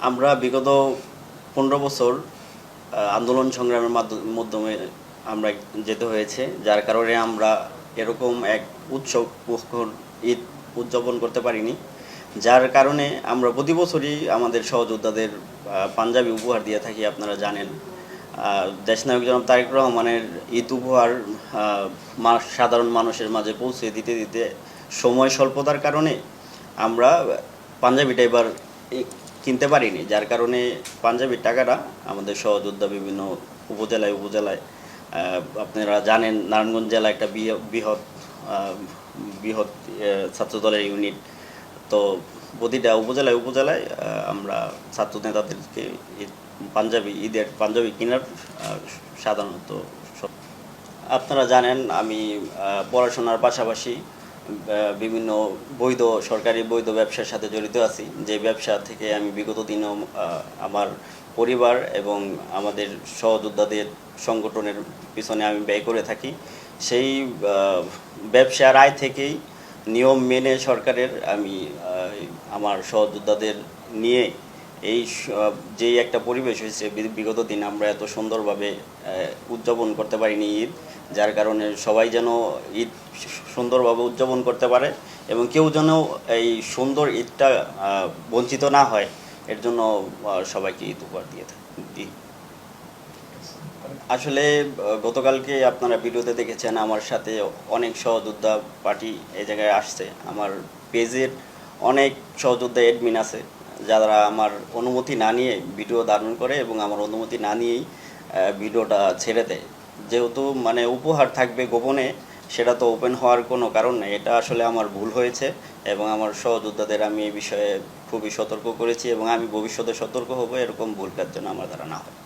আমরা বিগত ১৫ বছর আন্দোলন সংগ্রামের মাধ্যমে আমরা যেতে হয়েছে, যার কারণে আমরা এরকম এক উৎসব মুখর ঈদ উদযাপন করতে পারিনি। যার কারণে আমরা প্রতি বছরই আমাদের সহযোদ্ধাদের পাঞ্জাবি উপহার দিয়ে থাকি। আপনারা জানেন, দেশনায়ক জনাব তারেক রহমানের ঈদ উপহার সাধারণ মানুষের মাঝে পৌঁছে দিতে দিতে সময় স্বল্পতার কারণে আমরা পাঞ্জাবিটা এবার কিনতে পারিনি। যার কারণে পাঞ্জাবির টাকাটা আমাদের সহযোদ্ধা বিভিন্ন উপজেলায় উপজেলায়, আপনারা জানেন নারায়ণগঞ্জ জেলা একটা বৃহৎ বৃহৎ ছাত্রদলের ইউনিট। তো প্রতিটা উপজেলায় উপজেলায় আমরা ছাত্র নেতাদেরকে ঈদের পাঞ্জাবি কেনার সাধারণত আপনারা জানেন আমি পড়াশোনার পাশাপাশি বিভিন্ন সরকারি বৈধ ব্যবসার সাথে জড়িত আছি, যে ব্যবসা থেকে আমি বিগত দিনেও আমার পরিবার এবং আমাদের সহযোদ্ধাদের সংগঠনের পিছনে আমি ব্যয় করে থাকি। সেই ব্যবসার আয় থেকেই নিয়ম মেনে সরকারের আমি আমার সহযোদ্ধাদের নিয়ে এই যেই একটা পরিবেশ হয়েছে, বিগত দিন আমরা এত সুন্দরভাবে উদযাপন করতে পারিনি ঈদ। যার কারণে সবাই যেন ঈদ সুন্দরভাবে উদযাপন করতে পারে এবং কেউ যেন এই সুন্দর ঈদটা বঞ্চিত না হয়, এর জন্য সবাইকে ঈদ উপহার দিই। আসলে গতকালকে আপনারা ভিডিওতে দেখেছেন আমার সাথে অনেক সহযোদ্ধা পার্টি এই জায়গায় আসছে। আমার পেজের অনেক সহযোদ্ধা অ্যাডমিন আছে যারা আমার অনুমতি না নিয়ে ভিডিও ধারণ করে এবং আমার অনুমতি না নিয়েই ভিডিওটা ছেড়ে দেয়। যেহেতু মানে উপহার থাকবে গোপনে, সেটা তো ওপেন হওয়ার কোনো কারণ নেই। এটা আসলে আমার ভুল হয়েছে এবং আমার সহযোদ্ধাদের আমি এই বিষয়ে খুবই সতর্ক করেছি এবং আমি ভবিষ্যতে সতর্ক হব এরকম ভুল কাজ যেন আমার দ্বারা না হয়।